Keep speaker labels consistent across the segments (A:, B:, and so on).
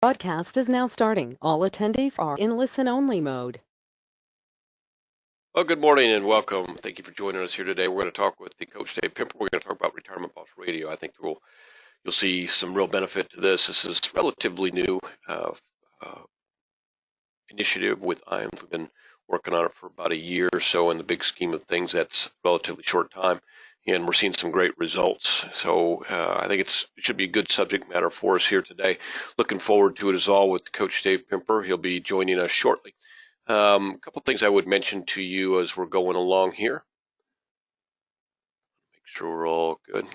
A: Broadcast is now starting. All attendees are in listen-only mode.
B: Well, good morning and welcome. Thank you for joining us here today. We're going to talk with the Coach Dave Pimper. We're going to talk about Retirement Boss Radio. I think you'll see some real benefit to this. This is relatively new uh, initiative with IAMS. We've been working on it for about a year or so. In the big scheme of things, that's relatively short time, and we're seeing some great results. So I think it should be a good subject matter for us here today. Looking forward to it as all with Coach Dave Pimper. He'll be joining us shortly. A couple things I would mention to you as we're going along here. Make sure we're all good.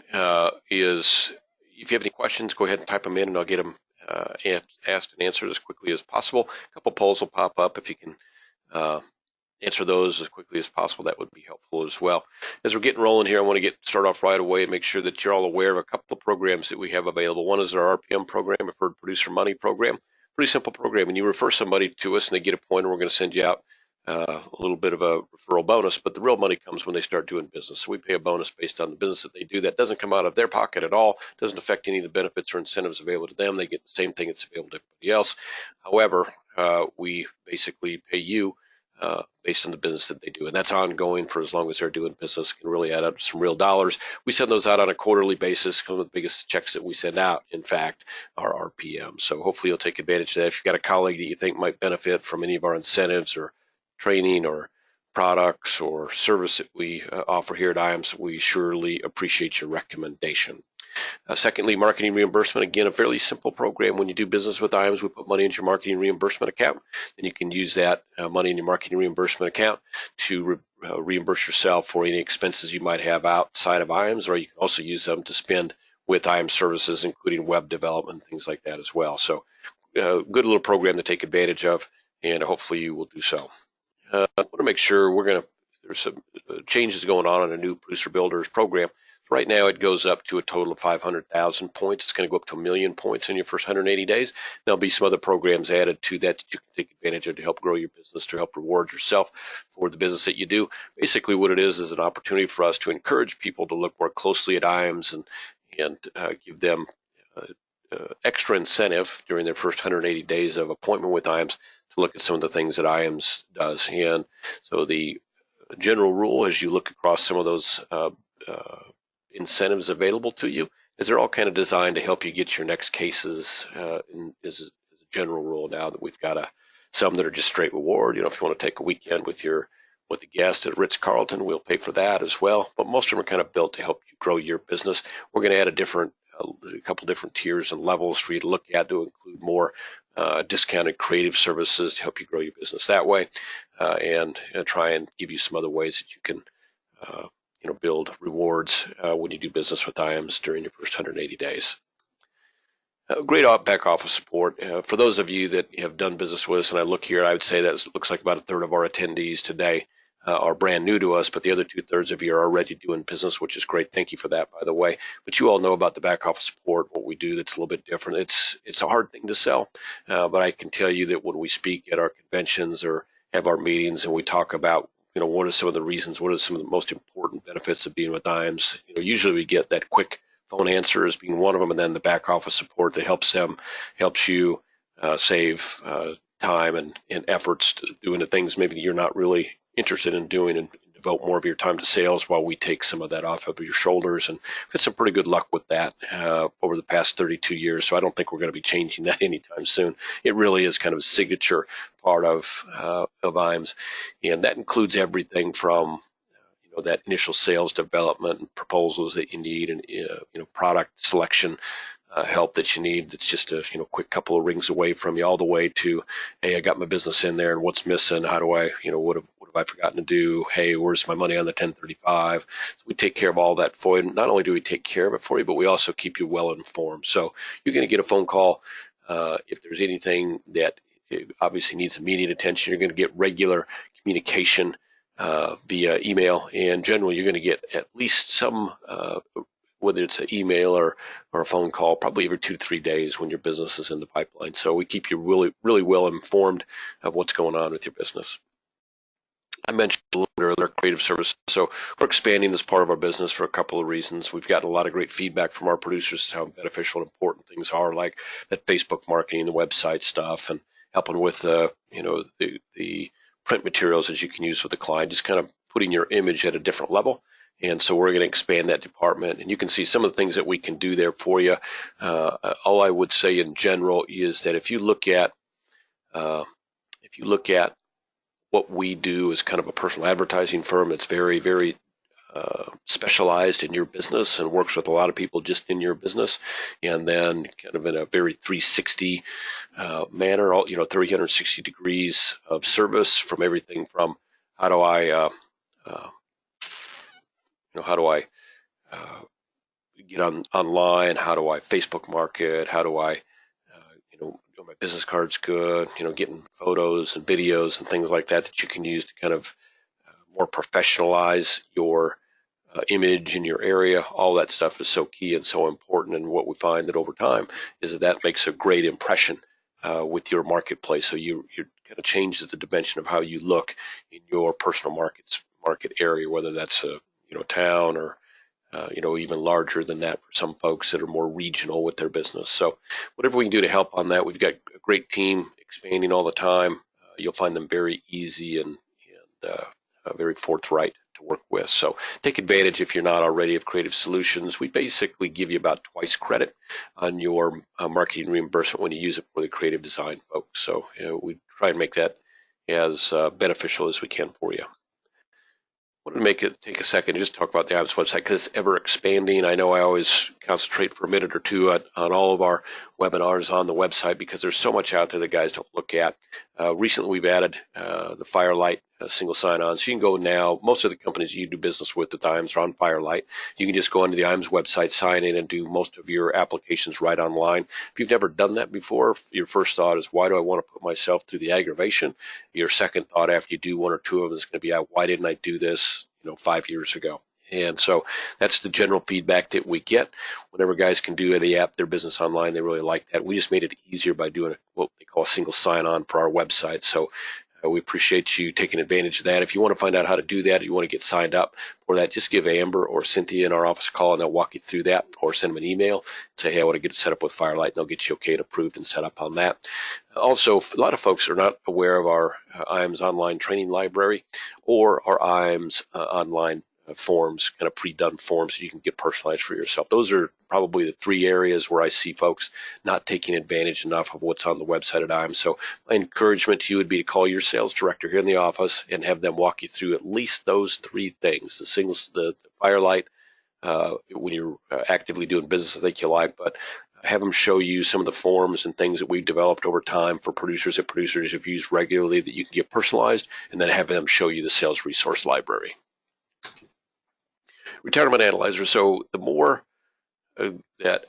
B: Is if you have any questions, go ahead and type them in, and I'll get them asked and answered as quickly as possible. A couple polls will pop up. If you can answer those as quickly as possible, that would be helpful as well. As we're getting rolling here, I want to start off right away and make sure that you're all aware of a couple of programs that we have available. One is our RPM program, Referred Producer Money program. Pretty simple program. When you refer somebody to us and they get a point, we're going to send you out a little bit of a referral bonus, but the real money comes when they start doing business. So we pay a bonus based on the business that they do. That doesn't come out of their pocket at all, doesn't affect any of the benefits or incentives available to them. They get the same thing that's available to everybody else. However, we basically pay you based on the business that they do, and that's ongoing for as long as they're doing business. It can really add up to some real dollars. We send those out on a quarterly basis. Some of the biggest checks that we send out, in fact, are RPM. So hopefully you'll take advantage of that. If you've got a colleague that you think might benefit from any of our incentives or training or products or service that we offer here at IAMS, we surely appreciate your recommendation. Secondly, marketing reimbursement. Again, a fairly simple program. When you do business with IAMS, we put money into your marketing reimbursement account, and you can use that money in your marketing reimbursement account to reimburse yourself for any expenses you might have outside of IAMS, or you can also use them to spend with IAMS services, including web development, things like that as well. So good little program to take advantage of, and hopefully you will do so. I want to make sure there's some changes going on a new producer builders program. Right now, it goes up to a total of 500,000 points. It's going to go up to 1 million points in your first 180 days. There'll be some other programs added to that you can take advantage of to help grow your business, to help reward yourself for the business that you do. Basically, what it is an opportunity for us to encourage people to look more closely at IAMS and give them extra incentive during their first 180 days of appointment with IAMS to look at some of the things that IAMS does. And so the general rule, as you look across some of those incentives available to you, is they're all kind of designed to help you get your next cases. Is a general rule now that we've got some that are just straight reward. If you want to take a weekend with a guest at Ritz-Carlton, we'll pay for that as well. But most of them are kind of built to help you grow your business. We're going to add a couple different tiers and levels for you to look at to include more discounted creative services to help you grow your business that way, and try and give you some other ways that you can build rewards when you do business with IAMS during your first 180 days. Great back office support. For those of you that have done business with us, and I look here, I would say that looks like about a third of our attendees today are brand new to us, but the other 2/3 of you are already doing business, which is great. Thank you for that, by the way. But you all know about the back office support, what we do that's a little bit different. It's a hard thing to sell, but I can tell you that when we speak at our conventions or have our meetings and we talk about what are some of the reasons, what are some of the most important benefits of being with IAMS, usually we get that quick phone answer as being one of them, and then the back office support that helps you save time and efforts to doing the things maybe that you're not really interested in doing, and devote more of your time to sales while we take some of that off of your shoulders. And we've had some pretty good luck with that over the past 32 years, so I don't think we're going to be changing that anytime soon. It really is kind of a signature part of IAMS, and that includes everything from that initial sales development and proposals that you need, and product selection help that you need. It's just a quick couple of rings away from you, all the way to, hey, I got my business in there, and what's missing? How do I, what have I forgotten to do? Hey, where's my money on the 1035? So we take care of all that for you. Not only do we take care of it for you, but we also keep you well informed. So you're going to get a phone call if there's anything that obviously needs immediate attention. You're going to get regular communication via email, and generally you're going to get at least some, whether it's an email or a phone call, probably every 2 to 3 days when your business is in the pipeline. So we keep you really, really well informed of what's going on with your business. I mentioned a little bit earlier, creative services. So we're expanding this part of our business for a couple of reasons. We've gotten a lot of great feedback from our producers how beneficial and important things are, like that Facebook marketing, the website stuff, and helping with the print materials that you can use with the client, just kind of putting your image at a different level. And so we're going to expand that department, and you can see some of the things that we can do there for you. All I would say in general is that if you look at what we do as kind of a personal advertising firm that's very, very specialized in your business and works with a lot of people just in your business, and then kind of in a very 360 manner, 360 degrees of service, from everything from how do I get online, how do I Facebook market, how do I my business cards good, getting photos and videos and things like that you can use to kind of more professionalize your image in your area. All that stuff is so key and so important. And what we find that over time is that makes a great impression with your marketplace. So you kind of changes the dimension of how you look in your personal market area, whether that's a town or even larger than that for some folks that are more regional with their business. So whatever we can do to help on that, we've got a great team expanding all the time. You'll find them very easy and very forthright to work with. So take advantage, if you're not already, of Creative Solutions. We basically give you about twice credit on your marketing reimbursement when you use it for the creative design folks. So we try and make that as beneficial as we can for you. I want to take a second to just talk about the IAMS website because it's ever expanding. I know I always concentrate for a minute or two on all of our webinars on the website because there's so much out there that guys don't look at. Recently, we've added the Firelight single sign-on. So you can go now. Most of the companies you do business with at IAMS are on Firelight. You can just go onto the IAMS website, sign in, and do most of your applications right online. If you've never done that before, your first thought is, why do I want to put myself through the aggravation? Your second thought after you do one or two of them is going to be, why didn't I do this 5 years ago? And so that's the general feedback that we get. Whenever guys can do the app, their business online, they really like that. We just made it easier by doing what they call a single sign-on for our website. So we appreciate you taking advantage of that. If you want to find out how to do that, if you want to get signed up for that, just give Amber or Cynthia in our office a call, and they'll walk you through that, or send them an email and say, hey, I want to get it set up with Firelight, and they'll get you okay and approved and set up on that. Also, a lot of folks are not aware of our IAMS online training library or our IAMS online forms, kind of pre-done forms so you can get personalized for yourself. Those are probably the three areas where I see folks not taking advantage enough of what's on the website at IAMS. So my encouragement to you would be to call your sales director here in the office and have them walk you through at least those three things: the Firelight, when you're actively doing business, I think you like, but have them show you some of the forms and things that we've developed over time for producers that producers have used regularly that you can get personalized, and then have them show you the sales resource library. Retirement Analyzer. So the more that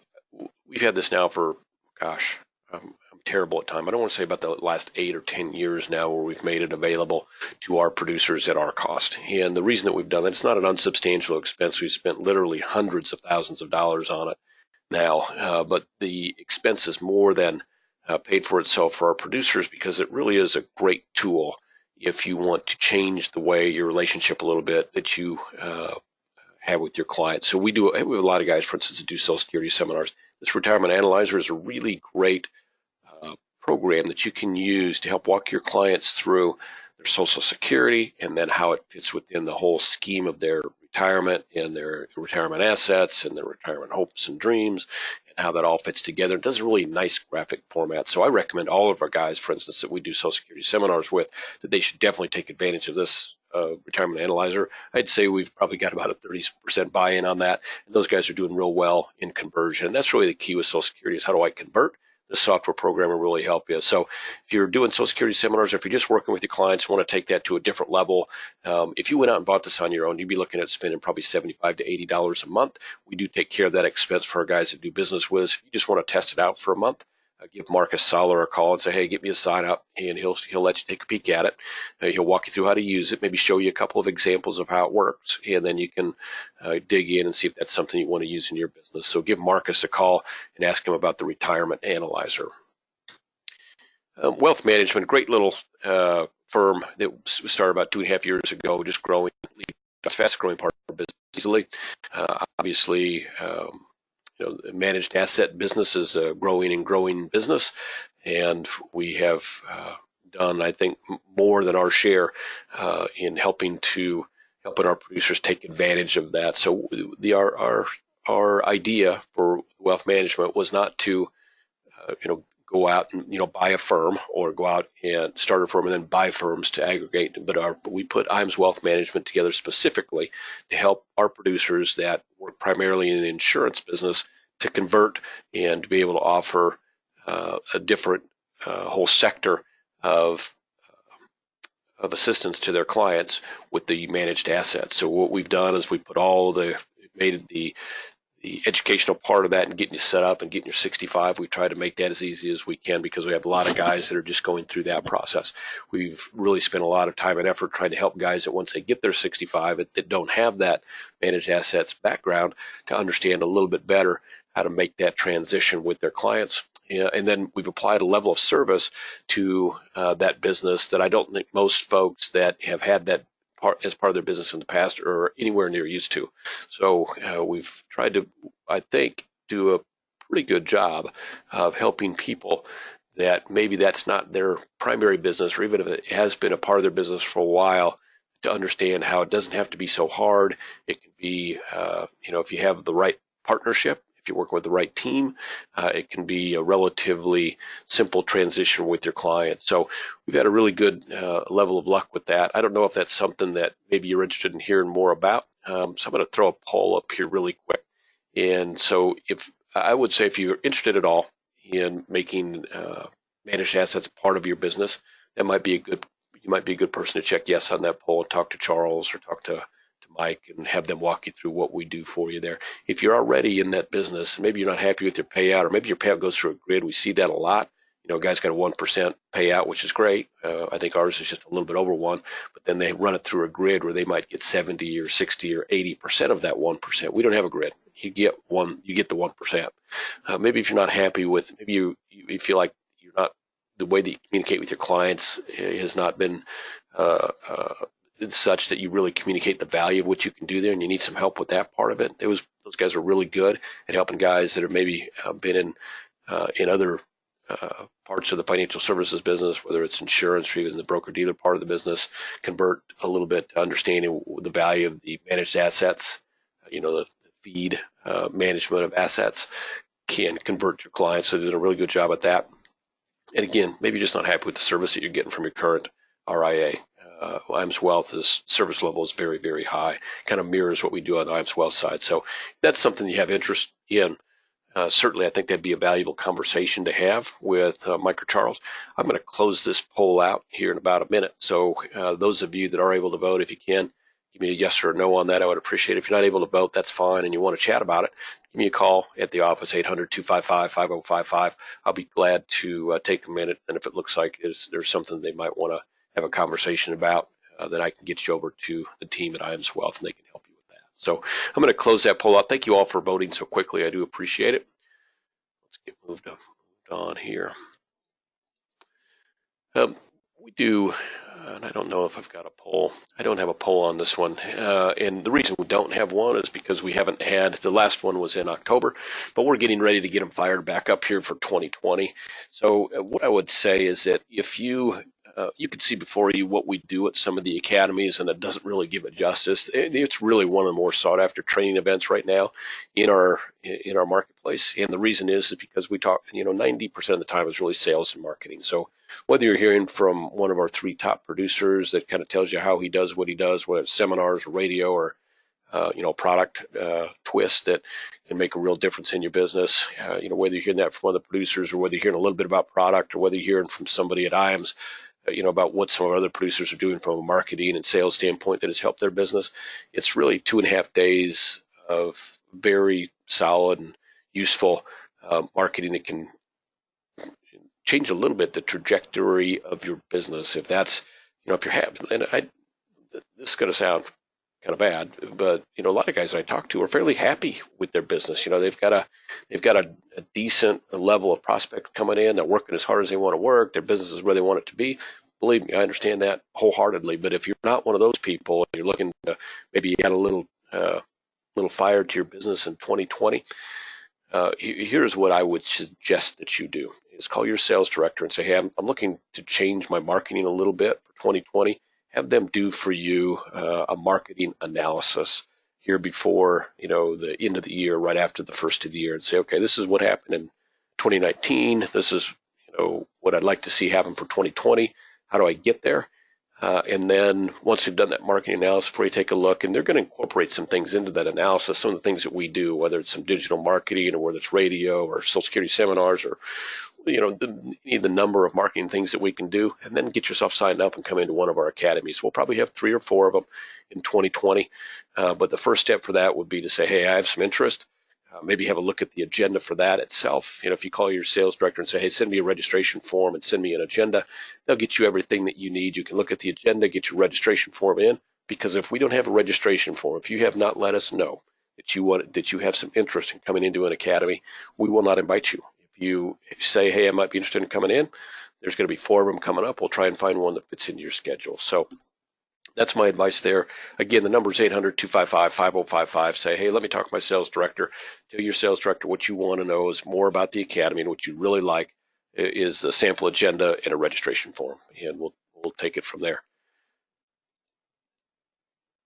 B: we've had this now for, gosh, I'm terrible at time. I don't want to say about the last 8 or 10 years now where we've made it available to our producers at our cost. And the reason that we've done that, it's not an unsubstantial expense. We've spent literally hundreds of thousands of dollars on it now, but the expense is more than paid for itself for our producers, because it really is a great tool if you want to change the way your relationship a little bit that you have with your clients. So we have a lot of guys, for instance, that do Social Security seminars. This Retirement Analyzer is a really great program that you can use to help walk your clients through their Social Security and then how it fits within the whole scheme of their retirement and their retirement assets and their retirement hopes and dreams, and how that all fits together. It does a really nice graphic format. So I recommend all of our guys, for instance, that we do Social Security seminars with, that they should definitely take advantage of this Retirement Analyzer. I'd say we've probably got about a 30% buy-in on that, and those guys are doing real well in conversion. And that's really the key with Social Security, is how do I convert? The software program will really help you. So if you're doing Social Security seminars, or if you're just working with your clients, want to take that to a different level, if you went out and bought this on your own, you'd be looking at spending probably $75 to $80 a month. We do take care of that expense for our guys that do business with us. If you just want to test it out for a month, give Marcus Soller a call and say, hey, get me a sign up, and he'll let you take a peek at it. He'll walk you through how to use it, maybe show you a couple of examples of how it works, and then you can dig in and see if that's something you want to use in your business. So give Marcus a call and ask him about the Retirement Analyzer. Wealth management, great little firm that started about 2.5 years ago, just growing, the fast growing part of our business easily. Obviously, managed asset business is a growing and growing business, and we have done, I think, more than our share in helping our producers take advantage of that. So our idea for wealth management was not to go out and buy a firm or go out and start a firm and then buy firms to aggregate, but we put IAMS Wealth Management together specifically to help our producers that work primarily in the insurance business to convert and to be able to offer a different whole sector of assistance to their clients with the managed assets. So what we've done is we put made the educational part of that and getting you set up and getting your 65. We've tried to make that as easy as we can because we have a lot of guys that are just going through that process. We've really spent a lot of time and effort trying to help guys that once they get their 65 that don't have that managed assets background to understand a little bit better how to make that transition with their clients. And then we've applied a level of service to that business that I don't think most folks that have had that as part of their business in the past are anywhere near used to. So we've tried to, I think, do a pretty good job of helping people that maybe that's not their primary business, or even if it has been a part of their business for a while, to understand how it doesn't have to be so hard. It can be, if you have the right partnership, if you're working with the right team, it can be a relatively simple transition with your client. So we've had a really good level of luck with that. I don't know if that's something that maybe you're interested in hearing more about. So I'm going to throw a poll up here really quick. And so if you're interested at all in making managed assets part of your business, you might be a good person to check yes on that poll and talk to Charles or talk to Mike and have them walk you through what we do for you there. If you're already in that business, maybe you're not happy with your payout, or maybe your payout goes through a grid. We see that a lot. Guys got a 1% payout, which is great. I think ours is just a little bit over 1, but then they run it through a grid where they might get 70 or 60 or 80% of that 1%. We don't have a grid. You get the 1%. Maybe if you're not happy with, maybe you feel like the way that you communicate with your clients has not been such that you really communicate the value of what you can do there, and you need some help with that part of it. Those guys are really good at helping guys that are maybe been in other parts of the financial services business, whether it's insurance or even the broker-dealer part of the business, convert a little bit to understanding the value of the managed assets, the feed management of assets can convert your clients. So they're doing a really good job at that. And again, maybe you're just not happy with the service that you're getting from your current RIA. IAMS Wealth's service level is very, very high, kind of mirrors what we do on the IAMS Wealth side. So if that's something you have interest in, certainly I think that'd be a valuable conversation to have with Mike or Charles. I'm going to close this poll out here in about a minute. So those of you that are able to vote, if you can, give me a yes or a no on that. I would appreciate it. If you're not able to vote, that's fine, and you want to chat about it, give me a call at the office, 800-255-5055. I'll be glad to take a minute, and if it looks like there's something they might want to have a conversation about, then I can get you over to the team at IAMS Wealth, and they can help you with that. So I'm going to close that poll out. Thank you all for voting so quickly. I do appreciate it. Let's get moved on here. We do, and I don't know if I've got a poll. I don't have a poll on this one. And the reason we don't have one is because we haven't had, the last one was in October, but we're getting ready to get them fired back up here for 2020. So what I would say is that if you can see before you what we do at some of the academies, and it doesn't really give it justice. It's really one of the more sought after training events right now in our marketplace. And the reason is because we talk, 90% of the time is really sales and marketing. So whether you're hearing from one of our 3 top producers that kind of tells you how he does what he does, whether it's seminars or radio or product twist that can make a real difference in your business. Whether you're hearing that from other producers, or whether you're hearing a little bit about product, or whether you're hearing from somebody at IAMS, about what some of our other producers are doing from a marketing and sales standpoint that has helped their business. It's really 2.5 days of very solid and useful marketing that can change a little bit the trajectory of your business. If that's, if you're happy, and this is going to sound kind of bad, but a lot of guys I talk to are fairly happy with their business. They've got a decent level of prospect coming in. They're working as hard as they want to work. Their business is where they want it to be, believe me, I understand that wholeheartedly. But if you're not one of those people, and you're looking to maybe add a little fire to your business in 2020, here's what I would suggest that you do: is call your sales director and say, "Hey, I'm looking to change my marketing a little bit for 2020." Have them do for you a marketing analysis here before the end of the year, right after the first of the year, and say, "Okay, this is what happened in 2019. This is what I'd like to see happen for 2020. How do I get there?" And then once you've done that marketing analysis, before you take a look, and they're going to incorporate some things into that analysis, some of the things that we do, whether it's some digital marketing or whether it's radio or Social Security seminars or the number of marketing things that we can do, and then get yourself signed up and come into one of our academies. We'll probably have 3 or 4 of them in 2020. But the first step for that would be to say, "Hey, I have some interest." Maybe have a look at the agenda for that itself. If you call your sales director and say, "Hey, send me a registration form and send me an agenda," they'll get you everything that you need. You can look at the agenda, get your registration form in, because if we don't have a registration form, if you have not let us know that you have some interest in coming into an academy, we will not invite you. If you say, "Hey, I might be interested in coming in," there's going to be 4 of them coming up. We'll try and find one that fits into your schedule. So that's my advice there. Again, the number is 800-255-5055. Say, "Hey, let me talk to my sales director." Tell your sales director what you want to know is more about the academy, and what you really like is a sample agenda and a registration form, and we'll take it from there.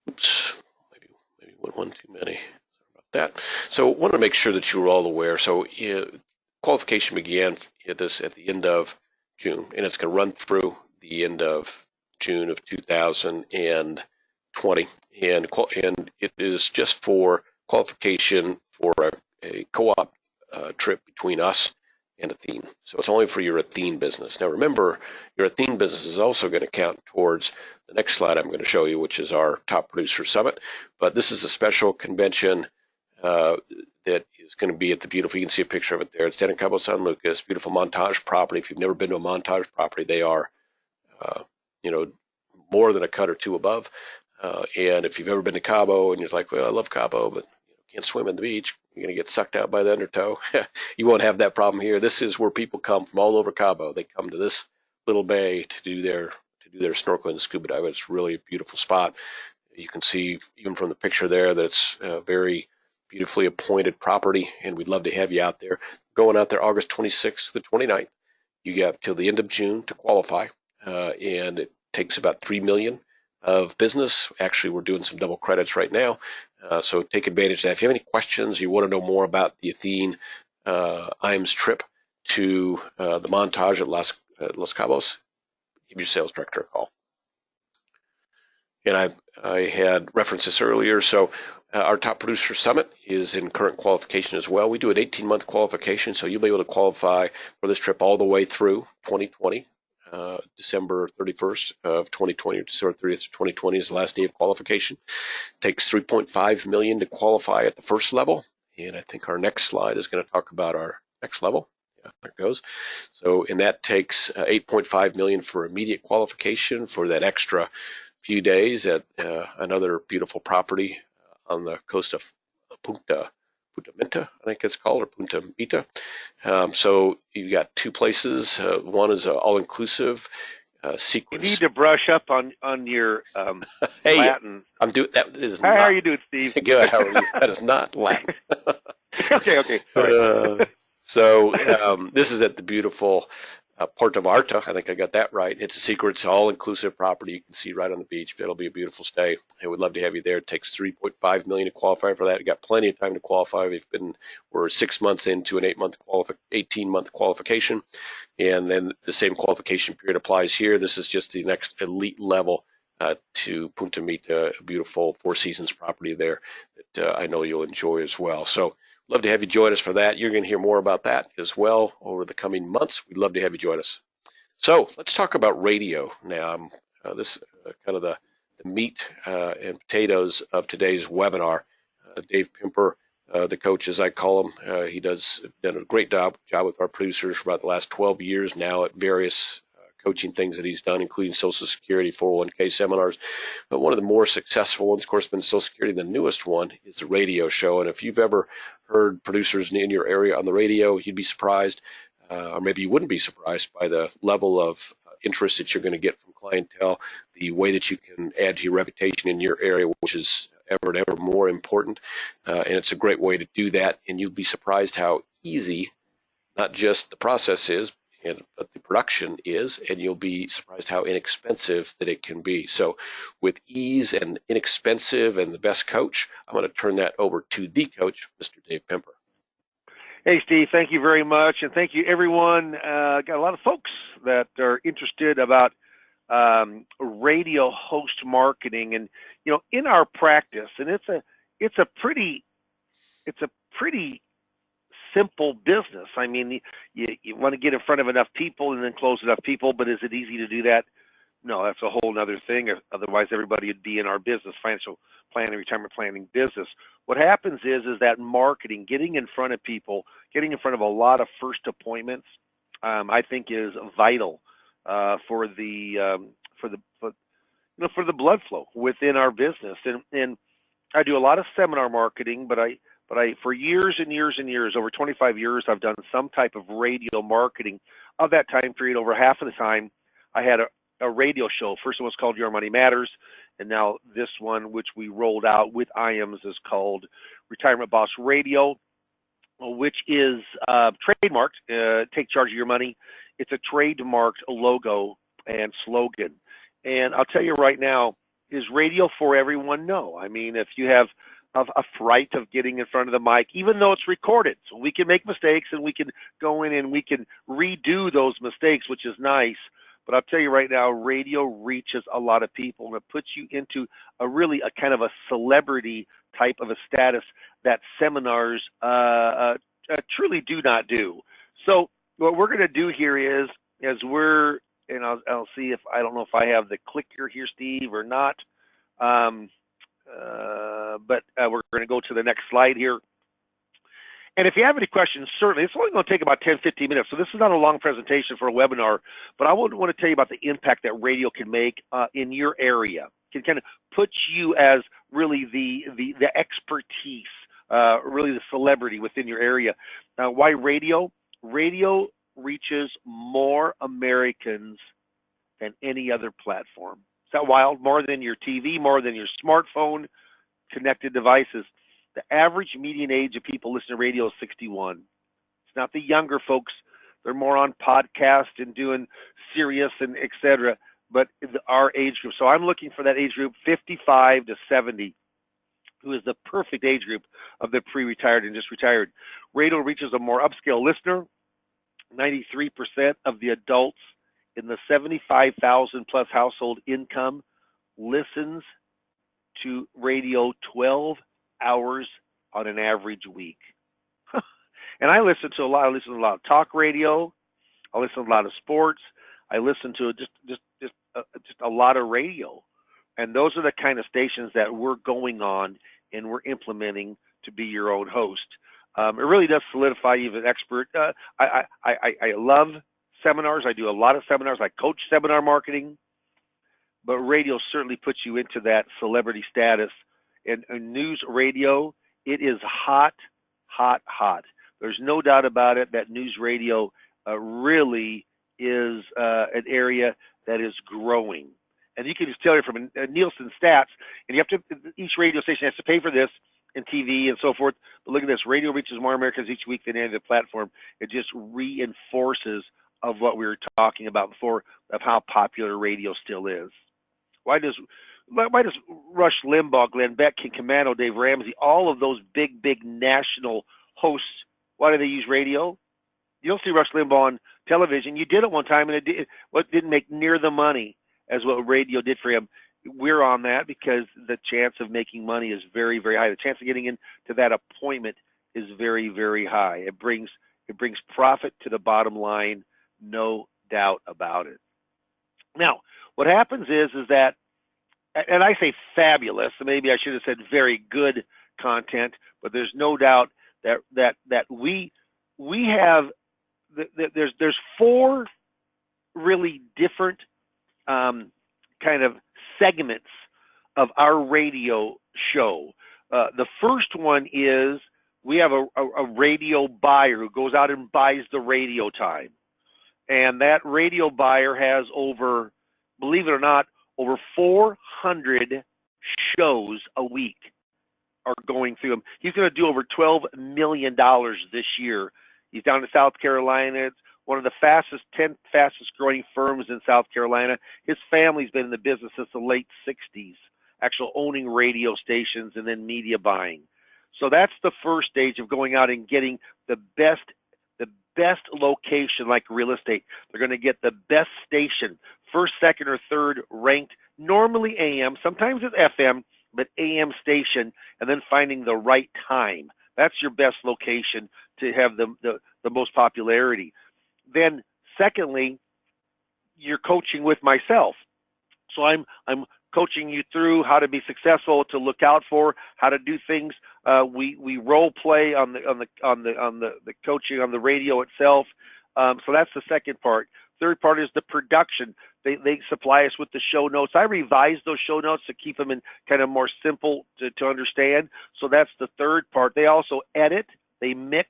B: Oops, maybe one too many. Sorry about that. So I want to make sure that you were all aware. So qualification began at the end of June, and it's going to run through the end of June of 2020, and it is just for qualification for a co-op trip between us and Athene. So it's only for your Athene business. Now remember, your Athene business is also going to count towards the next slide I'm going to show you, which is our Top Producer Summit. But this is a special convention that is going to be at the beautiful, you can see a picture of it there. It's down in Cabo San Lucas, beautiful Montage property. If you've never been to a Montage property, they are more than a cut or 2 above. And if you've ever been to Cabo and you're like, "Well, I love Cabo, but can't swim in the beach," you're going to get sucked out by the undertow. You won't have that problem here. This is where people come from all over Cabo. They come to this little bay to do their snorkeling and scuba diving. It's really a beautiful spot. You can see even from the picture there that it's a very beautifully appointed property, and we'd love to have you out there. Going out there August 26th to the 29th. You got till the end of June to qualify, and it takes about $3 million of business. Actually, we're doing some double credits right now, so take advantage of that. If you have any questions, you want to know more about the Athene IAMS trip to the Montage at Los Cabos, give your sales director a call. And I had referenced this earlier, so our Top Producer Summit is in current qualification as well. We do an 18-month qualification, so you'll be able to qualify for this trip all the way through 2020. December 31st of 2020, or December 30th of 2020 is the last day of qualification. It takes $3.5 million to qualify at the first level, and I think our next slide is going to talk about our next level. Yeah, there it goes. So, and that takes $8.5 million for immediate qualification for that extra few days at another beautiful property on the coast of Punta Mita, I think it's called, or Punta Mita. So you've got 2 places. One is all-inclusive secrets.
C: You need to brush up on your
B: hey,
C: Latin.
B: I'm doing that. Is
C: how are you doing, Steve?
B: Good. How are you? That is not Latin.
C: Okay. Sorry.
B: So this is at the beautiful Porta Marta. I think I got that right. It's a secret. It's an all-inclusive property. You can see right on the beach. It'll be a beautiful stay. And we'd love to have you there. It takes $3.5 million to qualify for that. You got plenty of time to qualify. We're 6 months into an 18-month qualification, and then the same qualification period applies here. This is just the next elite level to Punta Mita, a beautiful Four Seasons property there that I know you'll enjoy as well. So love to have you join us for that. You're going to hear more about that as well over the coming months. We'd love to have you join us. So let's talk about radio now. This kind of the meat and potatoes of today's webinar. Dave Pimper, the coach, as I call him, he done a great job with our producers for about the last 12 years now at various coaching things that he's done, including Social Security, 401k seminars. But one of the more successful ones, of course, been Social Security. The newest one is the radio show. And if you've ever heard producers in your area on the radio, you'd be surprised, or maybe you wouldn't be surprised by the level of interest that you're going to get from clientele, the way that you can add to your reputation in your area, which is ever and ever more important. And it's a great way to do that. And you'll be surprised how easy not just the process is, but the production is, and you'll be surprised how inexpensive that it can be. So with ease and inexpensive and the best coach, I'm going to turn that over to the coach, Mr. Dave Pemper.
C: Hey, Steve, thank you very much. And thank you, everyone. Got a lot of folks that are interested about radio host marketing. And, you know, in our practice, and it's a pretty simple business. I mean, you want to get in front of enough people and then close enough people, but is it easy to do that? No, that's a whole other thing. Otherwise, everybody would be in our business, financial planning, retirement planning business. What happens is that marketing, getting in front of people, getting in front of a lot of first appointments, I think is vital for the blood flow within our business. And I do a lot of seminar marketing, but I for years and years and years, over 25 years, I've done some type of radio marketing. Of that time period, over half of the time, I had a radio show. First one was called Your Money Matters, and now this one, which we rolled out with IAMS, is called Retirement Boss Radio, which is trademarked, Take Charge of Your Money. It's a trademarked logo and slogan. And I'll tell you right now, is radio for everyone? No. I mean, if you have a fright of getting in front of the mic, even though it's recorded, so we can make mistakes and we can go in and we can redo those mistakes, which is nice. But I'll tell you right now, radio reaches a lot of people, and it puts you into a kind of a celebrity type of a status that seminars truly do not do. So what we're going to do here is, and I'll see if, I don't know if I have the clicker here, Steve, or not. But we're going to go to the next slide here. And if you have any questions, certainly, it's only going to take about 10, 15 minutes. So this is not a long presentation for a webinar, but I want to tell you about the impact that radio can make in your area. Can kind of put you as really the expertise, really the celebrity within your area. Why radio? Radio reaches more Americans than any other platform. Is that wild? More than your TV, more than your smartphone, connected devices. The average median age of people listening to radio is 61. It's not the younger folks. They're more on podcast and doing Sirius and et cetera, but our age group. So I'm looking for that age group, 55 to 70, who is the perfect age group of the pre-retired and just retired. Radio reaches a more upscale listener. 93% of the adults in the 75,000 plus household income listens to radio 12 hours on an average week. And I listen to a lot. I listen to a lot of talk radio. I listen to a lot of sports. I listen to just a lot of radio. And those are the kind of stations that we're going on and we're implementing to be your own host. It really does solidify you as an expert. I love seminars. I do a lot of seminars. I coach seminar marketing. But radio certainly puts you into that celebrity status. And news radio, it is hot, hot, hot. There's no doubt about it that news radio really is an area that is growing. And you can just tell you from Nielsen stats, and you have to, each radio station has to pay for this, and TV and so forth. But look at this, radio reaches more Americans each week than any other platform. It just reinforces of what we were talking about before, of how popular radio still is. Why does Rush Limbaugh, Glenn Beck, King Commando, Dave Ramsey, all of those big national hosts, why do they use radio? You don't see Rush Limbaugh on television. You did it one time, and it didn't make near the money as what radio did for him. We're on that because the chance of making money is very, very high. The chance of getting into that appointment is very, very high. It brings profit to the bottom line, no doubt about it. Now, what happens is that, and I say fabulous, so maybe I should have said very good content, but there's no doubt that we have there's four really different kind of segments of our radio show. The first one is we have a radio buyer who goes out and buys the radio time. And that radio buyer has over, believe it or not, over 400 shows a week are going through him. He's going to do over $12 million this year. He's down in South Carolina. It's one of the 10 fastest growing firms in South Carolina. His family's been in the business since the late 60s, actually owning radio stations and then media buying. So that's the first stage of going out and getting the best location, like real estate. They're going to get the best station, first, second, or third ranked, normally AM, sometimes it's FM, but AM station, and then finding the right time. That's your best location to have the most popularity. Then secondly, you're coaching with myself. So I'm coaching you through how to be successful, to look out for, how to do things. We role play on the coaching on the radio itself. So that's the second part. Third part is the production. They supply us with the show notes. I revise those show notes to keep them in kind of more simple to understand. So that's the third part. They also edit, they mix,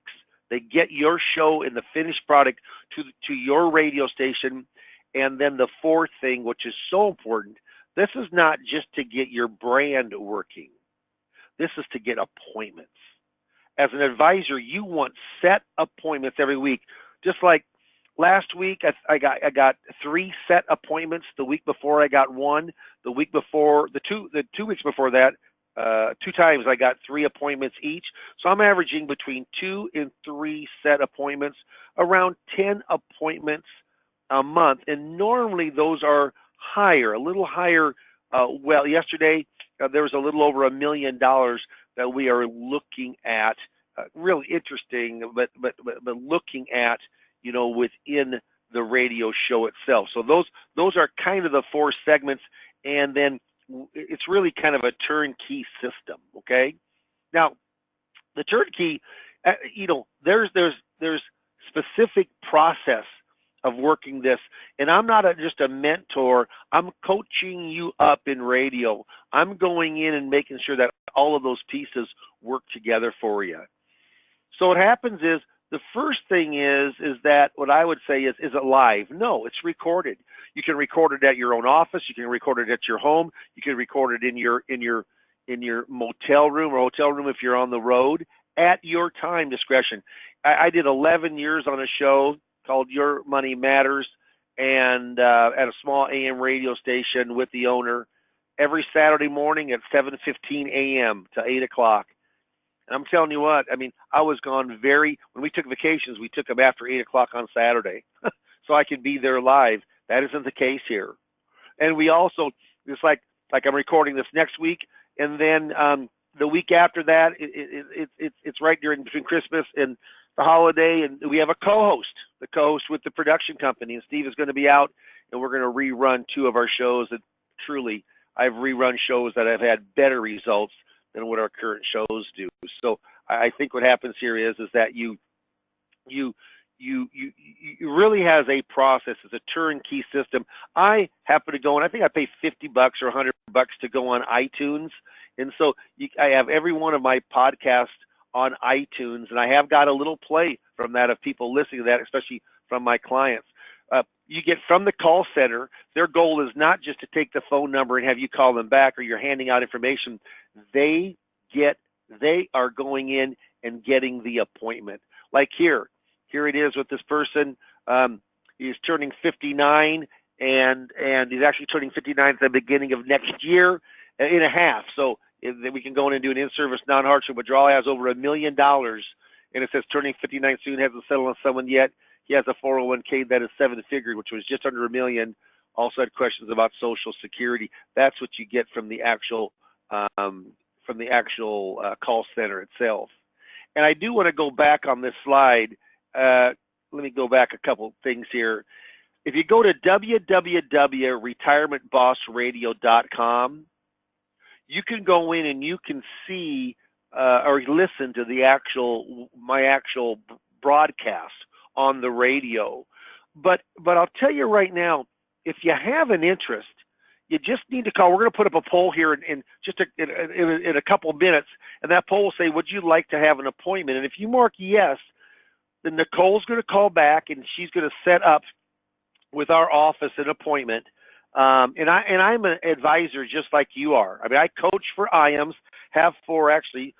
C: they get your show and the finished product to your radio station. And then the fourth thing, which is so important, this is not just to get your brand working. This is to get appointments. As an advisor, you want set appointments every week. Just like last week, I got 3 set appointments. The week before, I got 1. The week before, the two weeks before that, 2 times I got 3 appointments each. So I'm averaging between 2 and 3 set appointments, around 10 appointments a month. And normally those are higher, a little higher. Well, yesterday there was a little over $1 million that we are looking at. Really interesting, but looking at, within the radio show itself. So those are kind of the 4 segments, and then it's really kind of a turnkey system. Okay. Now, the turnkey, there's specific process of working this, and I'm not just a mentor. I'm coaching you up in radio. I'm going in and making sure that all of those pieces work together for you. So what happens is, the first thing is that what I would say is it live? No, it's recorded. You can record it at your own office. You can record it at your home. You can record it in your motel room or hotel room if you're on the road, at your time discretion. I did 11 years on a show called Your Money Matters, and at a small AM radio station with the owner every Saturday morning at 7:15 a.m. to 8 o'clock. And I'm telling you what, I was gone when we took vacations, we took them after 8 o'clock on Saturday so I could be there live. That isn't the case here. And we also, just like I'm recording this next week, and then the week after that, it's right between Christmas and the holiday, and we have a co-host with the production company, and Steve is going to be out, and we're going to rerun 2 of our shows. And truly, I've rerun shows that have had better results than what our current shows do. So I think what happens here is that you really has a process. It's a turnkey system. I happen to go, and I think I pay $50 or $100 to go on iTunes, and so I have every one of my podcasts on iTunes, and I have got a little play from that of people listening to that, especially from my clients. You get from the call center. Their goal is not just to take the phone number and have you call them back, or you're handing out information. They are going in and getting the appointment. Like here it is with this person. He's turning 59, and he's actually turning 59 at the beginning of next year and a half. So then we can go in and do an in-service non-hardship withdrawal. He has over $1 million, and it says turning 59 soon, hasn't settled on someone yet. He has a 401k that is 7-figure, which was just under $1 million. Also had questions about Social Security. That's what you get from the actual call center itself. And I do want to go back on this slide. Let me go back a couple things here. If you go to www.retirementbossradio.com, you can go in and you can see or listen to my actual broadcast on the radio. But I'll tell you right now, if you have an interest, you just need to call. We're going to put up a poll here in a couple of minutes, and that poll will say, would you like to have an appointment? And if you mark yes, then Nicole's going to call back, and she's going to set up with our office an appointment. And I'm an advisor just like you are. I mean, I coach for IAMS, have for actually,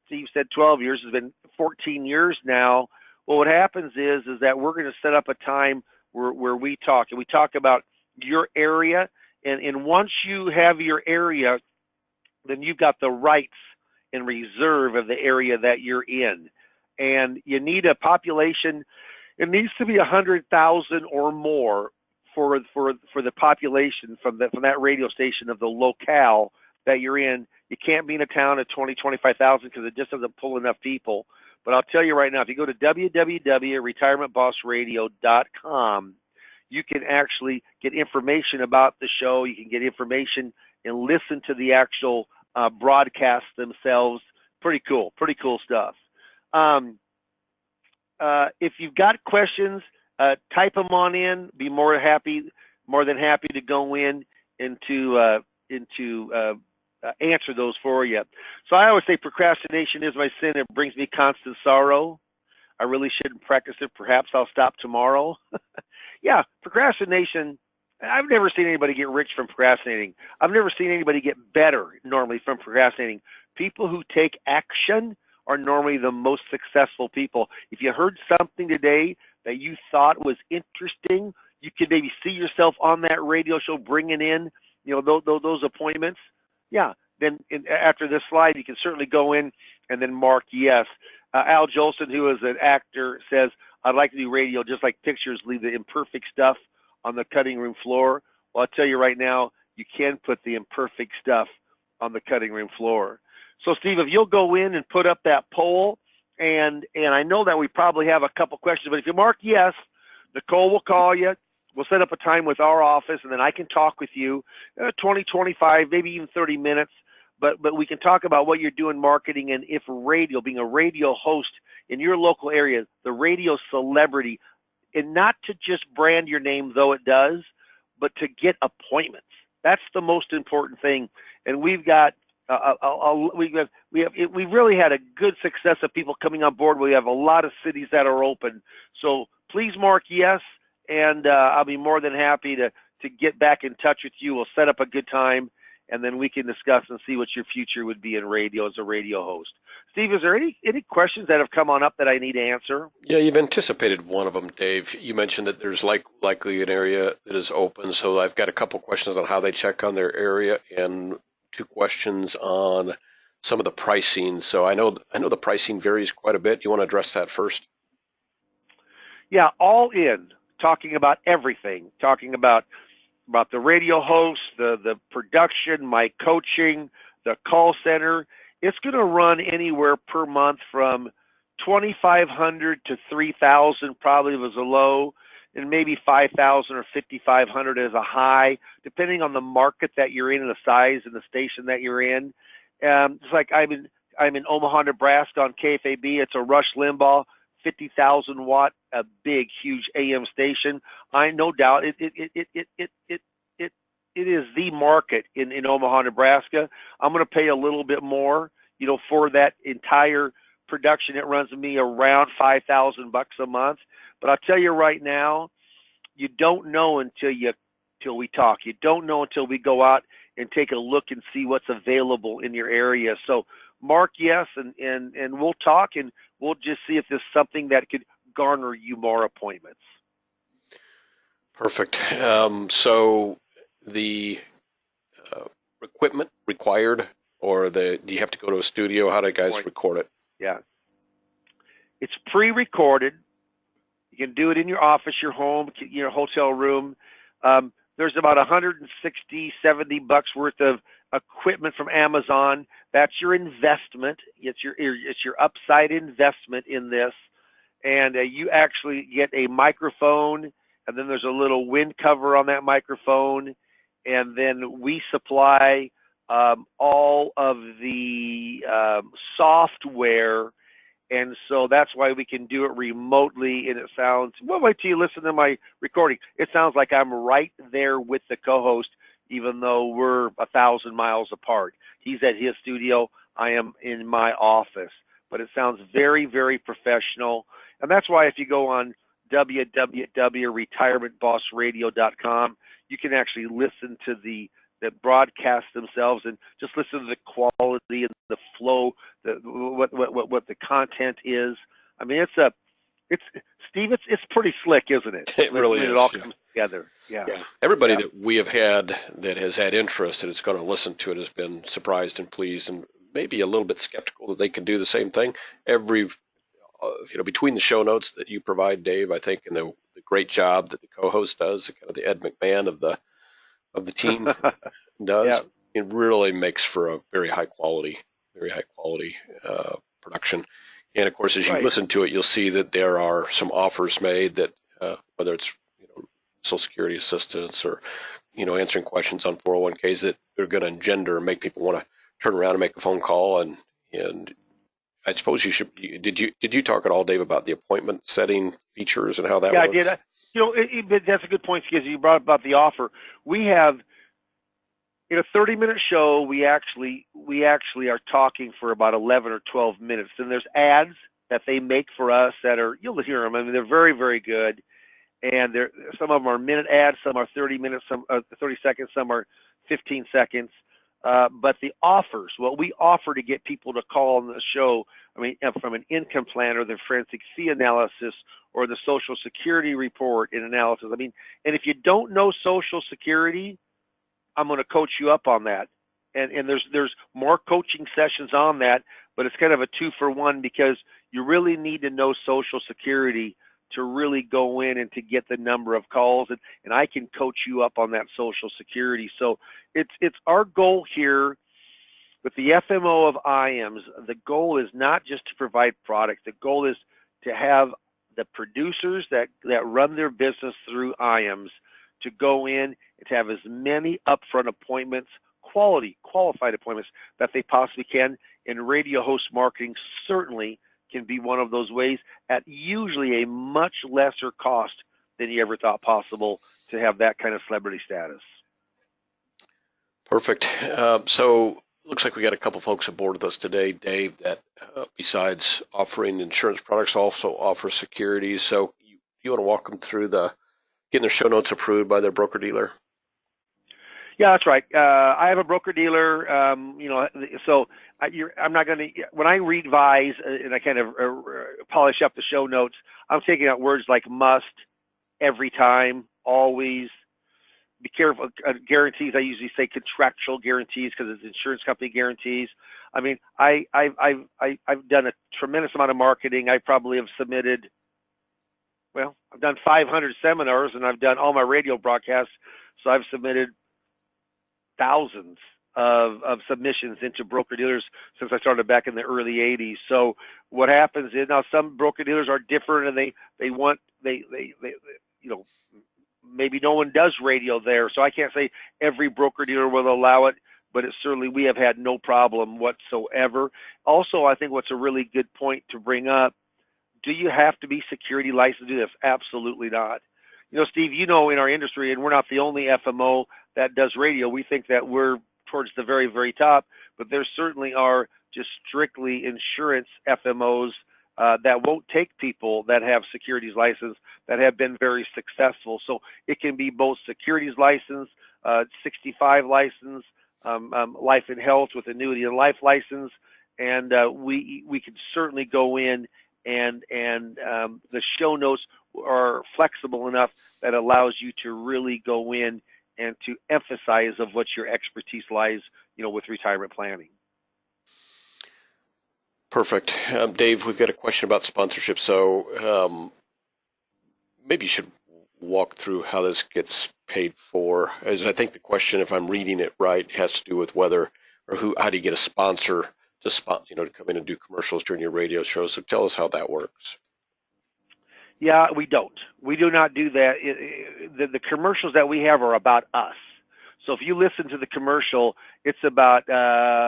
C: Steve said 12 years, it's been 14 years now. Well, what happens is that we're going to set up a time where we talk, and we talk about your area. And once you have your area, then you've got the rights and reserve of the area that you're in. And you need a population, it needs to be 100,000 or more for the population from that radio station of the locale that you're in. You can't be in a town of 20, 25,000 because it just doesn't pull enough people. But I'll tell you right now, if you go to www.retirementbossradio.com, you can actually get information about the show. You can get information and listen to the actual broadcasts themselves. Pretty cool stuff. If you've got questions, type them on in. Be more than happy to go in and to answer those for you. So I always say procrastination is my sin. It brings me constant sorrow. I really shouldn't practice it. Perhaps I'll stop tomorrow. Yeah, procrastination. I've never seen anybody get rich from procrastinating. I've never seen anybody get better normally from procrastinating. People who take action are normally the most successful people. If you heard something today that you thought was interesting, you could maybe see yourself on that radio show bringing in, those appointments. Yeah, then after this slide, you can certainly go in and then mark yes. Al Jolson, who is an actor, says, I'd like to do radio just like pictures leave the imperfect stuff on the cutting room floor. Well, I'll tell you right now, you can put the imperfect stuff on the cutting room floor. So, Steve, if you'll go in and put up that poll, and I know that we probably have a couple questions, but if you mark yes, Nicole will call you. We'll set up a time with our office, and then I can talk with you 20, 25, maybe even 30 minutes. But we can talk about what you're doing marketing, and if radio, being a radio host in your local area, the radio celebrity, and not to just brand your name, though it does, but to get appointments. That's the most important thing. And we've got we really had a good success of people coming on board. We have a lot of cities that are open. So please mark yes, and I'll be more than happy to get back in touch with you. We'll set up a good time, and then we can discuss and see what your future would be in radio as a radio host. Steve, is there any questions that have come on up that I need to answer?
B: Yeah, you've anticipated one of them, Dave. You mentioned that there's likely an area that is open, so I've got a couple questions on how they check on their area and 2 questions on some of the pricing. So I know the pricing varies quite a bit. You want to address that first?
C: Yeah, all in, talking about everything, talking about the radio host, the production, my coaching, the call center. It's going to run anywhere per month from $2,500 to $3,000 probably was a low, and maybe $5,000 or $5,500 as a high, depending on the market that you're in and the size and the station that you're in. It's like I'm in Omaha, Nebraska on KFAB. It's a Rush Limbaugh 50,000 watt, a big, huge AM station. I no doubt it is the market in Omaha, Nebraska. I'm going to pay a little bit more, for that entire production. It runs me around $5,000 a month. But I'll tell you right now, you don't know until we talk. You don't know until we go out and take a look and see what's available in your area. So mark yes, and we'll talk, and we'll just see if there's something that could garner you more appointments.
B: Perfect. So the equipment required, or do you have to go to a studio? How do guys record it?
C: Yeah. It's pre-recorded. You can do it in your office, your home, your hotel room. There's about $160, $70 worth of equipment from Amazon. That's your investment. It's your upside investment in this. And you actually get a microphone, and then there's a little wind cover on that microphone. And then we supply all of the software. And so that's why we can do it remotely, and it sounds, well, wait till you listen to my recording. It sounds like I'm right there with the co-host, even though we're 1,000 miles apart. He's at his studio. I am in my office. But it sounds very, very professional. And that's why if you go on www.retirementbossradio.com. You can actually listen to the broadcast themselves and just listen to the quality and the flow, what the content is. I mean, it's Steve, it's pretty slick, isn't it?
B: It really
C: when
B: is.
C: it all
B: Yeah.
C: comes together. Yeah.
B: Everybody
C: Yeah.
B: that we have had that has had interest and is going to listen to it has been surprised and pleased, and maybe a little bit skeptical that they can do the same thing. Between the show notes that you provide, Dave, I think, and the great job that the co-host does, kind of the Ed McMahon of the team does,
C: Yeah.
B: it really makes for a very high quality production. And of course, as you
C: Right.
B: listen to it, you'll see that there are some offers made that whether it's Social Security assistance or answering questions on 401ks that are going to engender and make people want to turn around and make a phone call. And I suppose did you talk at all, Dave, about the appointment setting features and how that works?
C: Yeah, I did. But that's a good point, because you brought up about the offer. We have, in a 30-minute show, we actually are talking for about 11 or 12 minutes. And there's ads that they make for us that are, you'll hear them. I mean, they're very, very good. And some of them are minute ads, some are 30 minutes, some 30 seconds, some are 15 seconds. But the offers, what we offer to get people to call on the show, I mean, from an income plan or the forensic fee analysis or the Social Security report and analysis. I mean, and if you don't know Social Security, I'm going to coach you up on that. And there's more coaching sessions on that, but it's kind of a 2-for-1, because you really need to know Social Security to really go in and to get the number of calls, and I can coach you up on that Social Security. So it's our goal here with the FMO of IAMS. The goal is not just to provide product. The goal is to have the producers that run their business through IAMS to go in and to have as many upfront appointments, qualified appointments, that they possibly can. And radio host marketing certainly can be one of those ways, at usually a much lesser cost than you ever thought possible to have that kind of celebrity status.
B: Perfect. So looks like we got a couple folks aboard with us today, Dave, that besides offering insurance products, also offer securities. So you want to walk them through getting their show notes approved by their broker dealer?
C: Yeah, that's right. I have a broker dealer. So I'm not going to, when I revise and I kind of polish up the show notes, I'm taking out words like must, every time, always. Be careful. Guarantees, I usually say contractual guarantees, because it's insurance company guarantees. I mean, I've done a tremendous amount of marketing. I probably have submitted, I've done 500 seminars, and I've done all my radio broadcasts. So I've submitted thousands of submissions into broker dealers since I started back in the early 80s. So what happens is, now some broker dealers are different, and they want maybe no one does radio there. So I can't say every broker dealer will allow it, but certainly we have had no problem whatsoever. Also, I think what's a really good point to bring up, do you have to be security licensed to do this? Absolutely not. Steve, in our industry, and we're not the only FMO that does radio, we think that we're towards the very, very top, but there certainly are just strictly insurance FMOs that won't take people that have securities license that have been very successful. So it can be both securities license, 65 license, life and health with annuity and life license, and we can certainly go in and the show notes are flexible enough that allows you to really go in and to emphasize of what your expertise lies, with retirement planning.
B: Perfect. Dave, we've got a question about sponsorship. So maybe you should walk through how this gets paid for. As I think the question, if I'm reading it right, has to do with whether or how do you get a sponsor to come in and do commercials during your radio show. So tell us how that works.
C: Yeah, we don't. We do not do that. The commercials that we have are about us. So if you listen to the commercial, it's about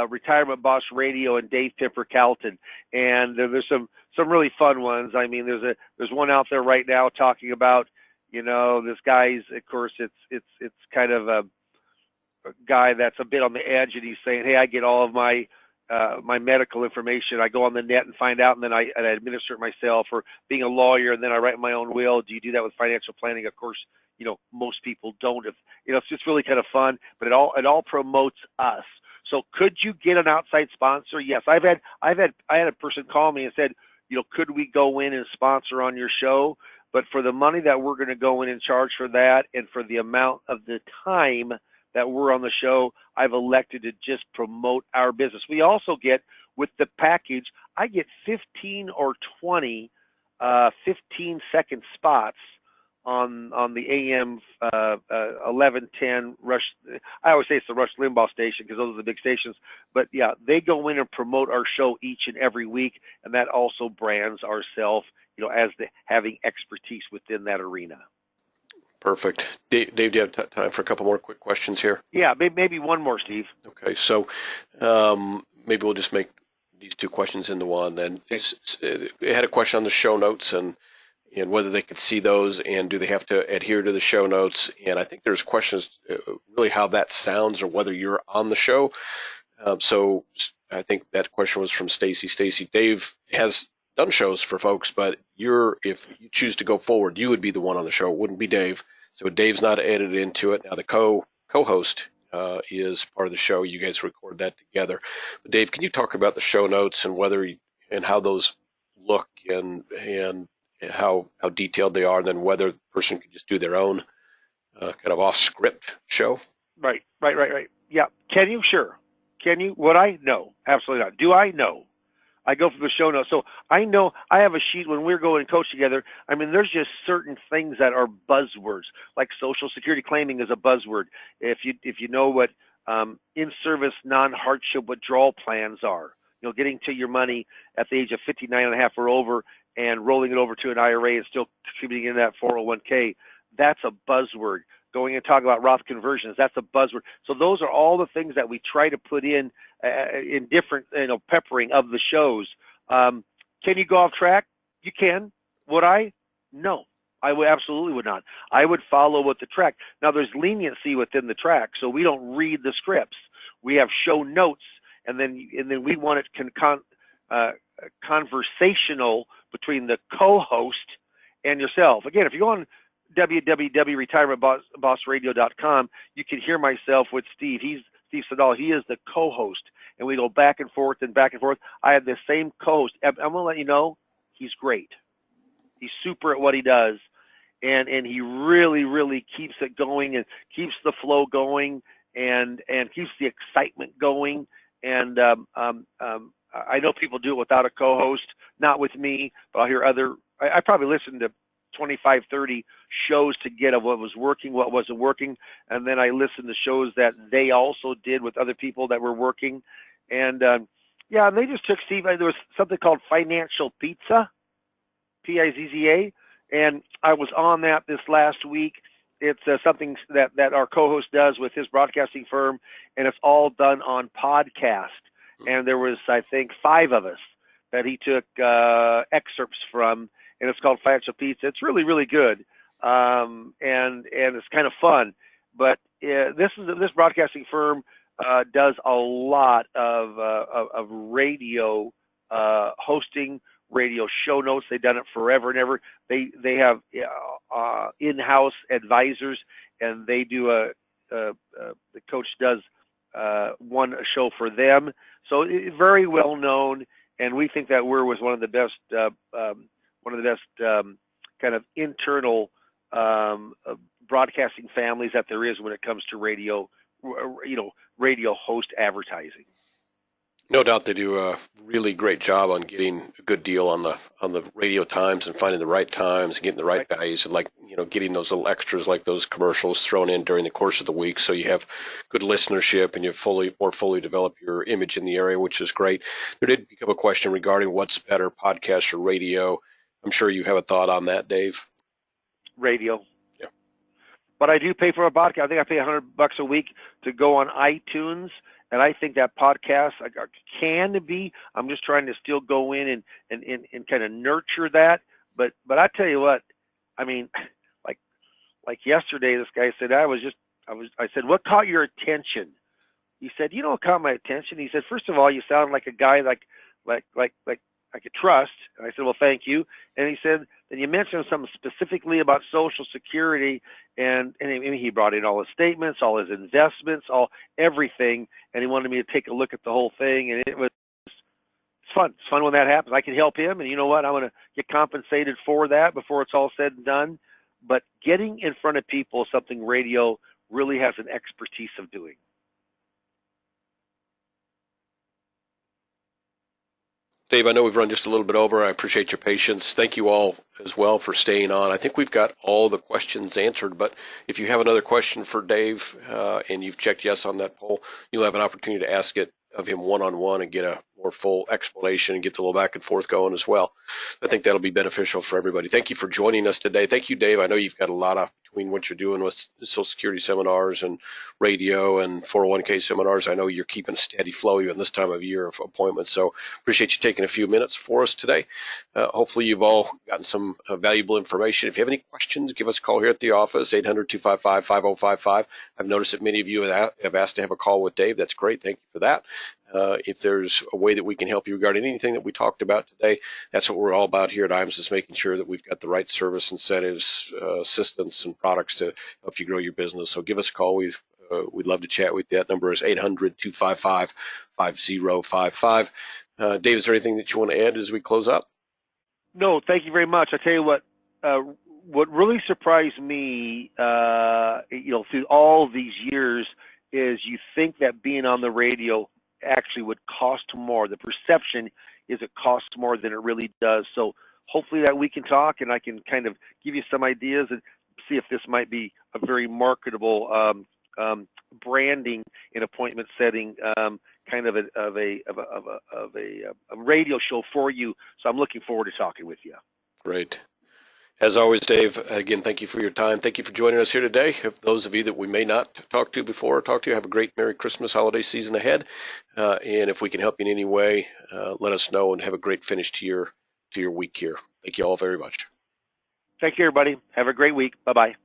C: Retirement Boss Radio and Dave Pipper Calton, and there's some really fun ones. I mean, there's one out there right now talking about, this guy's. Of course, it's kind of a guy that's a bit on the edge, and he's saying, "Hey, I get all of my my medical information. I go on the net and find out, and then I administer it myself. Or being a lawyer, and then I write my own will. Do you do that with financial planning? Of course, most people don't. If it's just really kind of fun, but it all promotes us. So could you get an outside sponsor? Yes, I had a person call me and said, could we go in and sponsor on your show? But for the money that we're going to go in and charge for that, and for the amount of the time that we're on the show, I've elected to just promote our business. We also get, with the package, I get 15 or 20 15-second spots on the AM 1110 Rush. I always say it's the Rush Limbaugh station because those are the big stations. But yeah, they go in and promote our show each and every week, and that also brands ourselves, as having expertise within that arena.
B: Perfect. Dave, do you have time for a couple more quick questions here?
C: Yeah, maybe one more, Steve.
B: Okay, so maybe we'll just make these two questions into one then. I had a question on the show notes and whether they could see those, and do they have to adhere to the show notes? And I think there's questions really how that sounds or whether you're on the show. So I think that question was from Stacy. Stacy, Dave has done shows for folks, but if you choose to go forward, you would be the one on the show. It wouldn't be Dave. So Dave's not edited into it. Now the co-host is part of the show. You guys record that together. But Dave, can you talk about the show notes and and how those look and how detailed they are, and then whether the person could just do their own kind of off-script show?
C: Right. Yeah. Can you? Sure. Can you? Would I? No. Absolutely not. Do I? No. I go for the show notes. So I know I have a sheet when we're going and coach together. I mean, there's just certain things that are buzzwords, like Social Security claiming is a buzzword. If you know what in-service non-hardship withdrawal plans are, getting to your money at the age of 59 and a half or over and rolling it over to an IRA and still contributing in that 401k, that's a buzzword. Going and talking about Roth conversions, that's a buzzword. So those are all the things that we try to put in different, peppering of the shows. Can you go off track? You can. Would I? No, I would absolutely would not. I would follow with the track. Now there's leniency within the track, so we don't read the scripts. We have show notes, and then we want it conversational between the co-host and yourself. Again, if you go on www.retirementbossradio.com, you can hear myself with Steve. He's Steve Siddall. He is the co-host, and we go back and forth and back and forth. I have the same co-host. I'm going to let you know, he's great. He's super at what he does, and he really, really keeps it going and keeps the flow going and keeps the excitement going. And I know people do it without a co-host, not with me, but I'll hear I probably listen to 25, 30 shows to get of what was working, what wasn't working, and then I listened to shows that they also did with other people that were working. And and they just took Steve. There was something called Financial Pizza, Pizza, and I was on that this last week. It's something that our co-host does with his broadcasting firm, and it's all done on podcast. And there was, I think, 5 of us that he took excerpts from, and it's called Financial Pizza. It's really, really good, and it's kind of fun. But this broadcasting firm does a lot of radio hosting, radio show notes. They've done it forever and ever. They have in-house advisors, and they do the coach does one show for them. So very well known, and we think that was one of the best kind of internal broadcasting families that there is when it comes to radio, radio host advertising.
B: No doubt they do a really great job on getting a good deal on the radio times and finding the right times and getting the right values, and getting those little extras like those commercials thrown in during the course of the week, so you have good listenership and you more fully develop your image in the area, which is great. There did become a question regarding what's better, podcast or radio. I'm sure you have a thought on that, Dave. Radio. Yeah.
C: But I do pay for a podcast. I think I pay $100 a week to go on iTunes. And I think that podcast can be. I'm just trying to still go in and kind of nurture that. But I tell you what, I mean, like yesterday, this guy said I said, what caught your attention He said, you know what caught my attention? He said, first of all, you sound like a guy like I could trust. And I said, well, thank you. And he said, then you mentioned something specifically about Social Security, and he brought in all his statements, all his investments, everything, and he wanted me to take a look at the whole thing, and it's fun. It's fun when that happens. I can help him, and you know what? I'm going to get compensated for that before it's all said and done. But getting in front of people is something radio really has an expertise of doing.
B: Dave, I know we've run just a little bit over. I appreciate your patience. Thank you all as well for staying on. I think we've got all the questions answered, but if you have another question for Dave and you've checked yes on that poll, you'll have an opportunity to ask it of him one-on-one and get a more full explanation and get the little back and forth going as well. I think that'll be beneficial for everybody. Thank you for joining us today. Thank you, Dave. I know you've got a lot of between what you're doing with Social Security seminars and radio and 401k seminars. I know you're keeping a steady flow even this time of year of appointments. So appreciate you taking a few minutes for us today. Hopefully you've all gotten some valuable information. If you have any questions, give us a call here at the office, 800-255-5055. I've noticed that many of you have asked to have a call with Dave. That's great. Thank you for that. If there's a way that we can help you regarding anything that we talked about today, that's what we're all about here at IAMS, is making sure that we've got the right service, incentives, assistance, and products to help you grow your business. So give us a call. We'd love to chat with you. That number is 800-255-5055. Dave, is there anything that you want to add as we close up?
C: No, thank you very much. I tell you what really surprised me, through all these years, is you think that being on the radio actually would cost more. The perception is it costs more than it really does. So hopefully that we can talk and I can kind of give you some ideas and see if this might be a very marketable branding and appointment setting kind of a radio show for you. So I'm looking forward to talking with you.
B: Great. As always, Dave, again, thank you for your time. Thank you for joining us here today. If those of you that we may not talk to before or talk to, have a great Merry Christmas holiday season ahead. And if we can help you in any way, let us know, and have a great finish to your week here. Thank you all very much.
C: Thank you, everybody. Have a great week. Bye-bye.